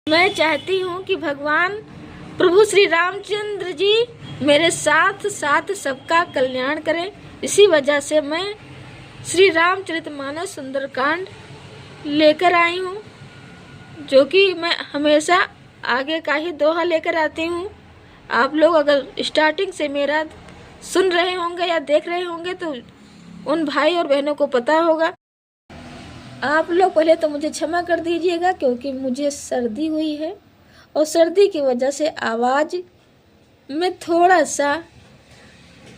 मैं चाहती हूँ कि भगवान प्रभु श्री रामचंद्र जी मेरे साथ साथ सबका कल्याण करें। इसी वजह से मैं श्री रामचरितमानस सुंदरकांड लेकर आई हूँ, जो कि मैं हमेशा आगे का ही दोहा लेकर आती हूँ। आप लोग अगर स्टार्टिंग से मेरा सुन रहे होंगे या देख रहे होंगे तो उन भाई और बहनों को पता होगा। आप लोग पहले तो मुझे क्षमा कर दीजिएगा, क्योंकि मुझे सर्दी हुई है और सर्दी की वजह से आवाज़ में थोड़ा सा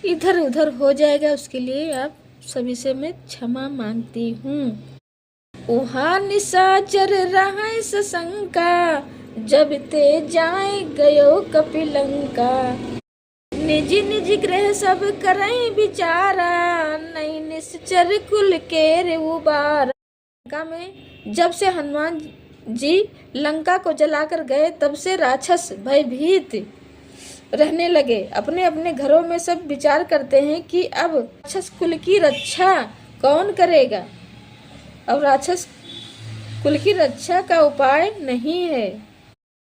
इधर उधर हो जाएगा। उसके लिए आप सभी से मैं क्षमा मांगती हूँ। उहा निशाचर रहा सशंका, जब ते जाए गयो कपिलंका। निजी निजी ग्रह सब करई विचारा, नहीं निश्चर कुल के उबारा। लंका में जब से हनुमान जी लंका को जलाकर गए, तब से राक्षस भयभीत रहने लगे। अपने अपने घरों में सब विचार करते हैं कि अब राक्षस कुल की रक्षा कौन करेगा। अब राक्षस कुल की रक्षा का उपाय नहीं है।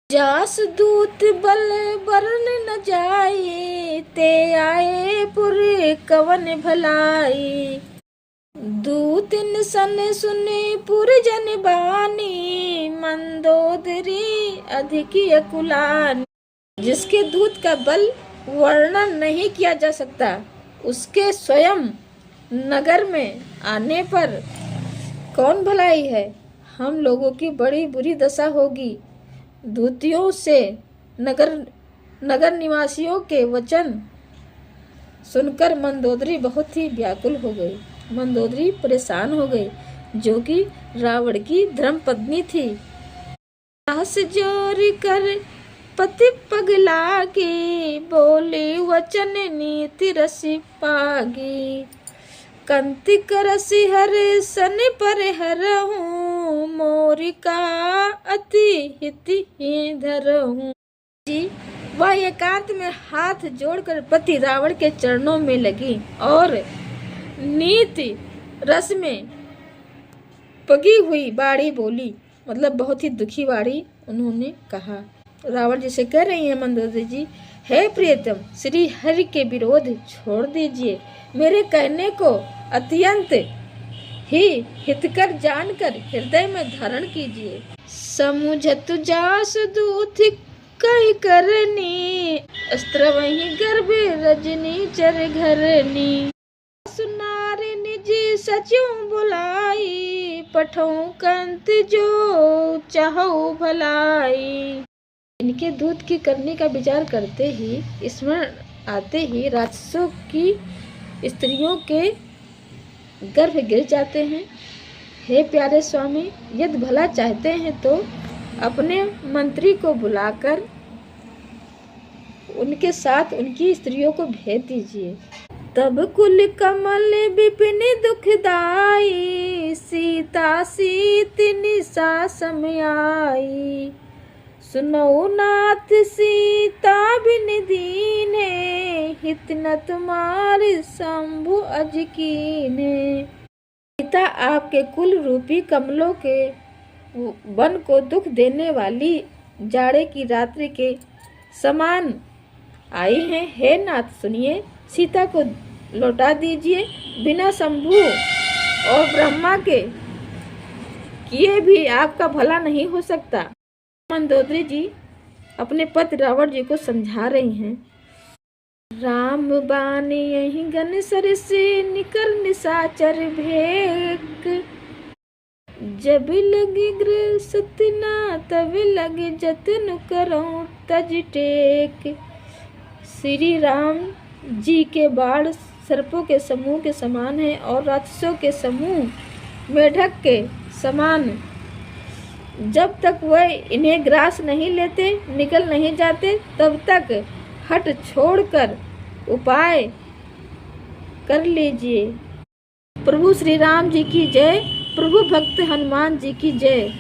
जास दूत बल बरन न जाए, ते आए पुर कवन भलाई। दूतिन सन सुने पुर जन बानी, मंदोदरी अधिक अकुलानी। जिसके दूत का बल वर्णन नहीं किया जा सकता, उसके स्वयं नगर में आने पर कौन भलाई है। हम लोगों की बड़ी बुरी दशा होगी। दूतियों से नगर निवासियों के वचन सुनकर मंदोदरी बहुत ही व्याकुल हो गई। मंदोदरी परेशान हो गई, जो कि रावण की धर्म पत्नी थी। सास जोर कर पति पगला के, बोले वचन नीति रसी पागी। कंति करसी हर सन पर हरहूँ, मोरिका अति हिति धरहूँ। जी वह एकांत में हाथ जोड़कर पति रावण के चरणों में लगी और नीति रस में पगी हुई बाड़ी बोली, मतलब बहुत ही दुखी बाड़ी उन्होंने कहा। रावण जी से कह रही है मंदोदरी जी, हे प्रियतम, श्री हरि के विरोध छोड़ दीजिए। मेरे कहने को अत्यंत ही हितकर जानकर हृदय में धारण कीजिए। समुझत जास दूत कही करनी, अस्त्र वही गर्भ रजनी चर घरनी। सुनारे निज सचो बुलाई, पठौ कंत जो चाहो भलाई। इनके दूत की करने का विचार करते ही, स्मरण आते ही राक्षसों की स्त्रियों के गर्भ गिर जाते हैं। हे प्यारे स्वामी, यदि भला चाहते हैं तो अपने मंत्री को बुलाकर उनके साथ उनकी स्त्रियों को भेज दीजिए। तब कुल कमल विपिन दुखदाई, सीता सीत निशा समयाई। सुनो नाथ सीता बिन दीने, हित न तुम्हारे शंभु अजकीने। सीता आपके कुल रूपी कमलों के वन को दुख देने वाली जाड़े की रात्रि के समान आई हैं। हे नाथ सुनिए, सीता को लौटा दीजिए। बिना शंभु और ब्रह्मा के किए भी आपका भला नहीं हो सकता। मंदोदरी जी अपने पति रावण जी को समझा रही हैं। राम बान यही गन सर से निकर निशाचर भेक, जब लगे गृह सतना तब लगे जतन करो तज टेक। श्री राम जी के बाण सर्पों के समूह के समान है और राक्षसों के समूह मेढक के समान। जब तक वह इन्हें ग्रास नहीं लेते, निकल नहीं जाते, तब तक हट छोड़कर उपाय कर लीजिए। प्रभु श्री राम जी की जय। प्रभु भक्त हनुमान जी की जय।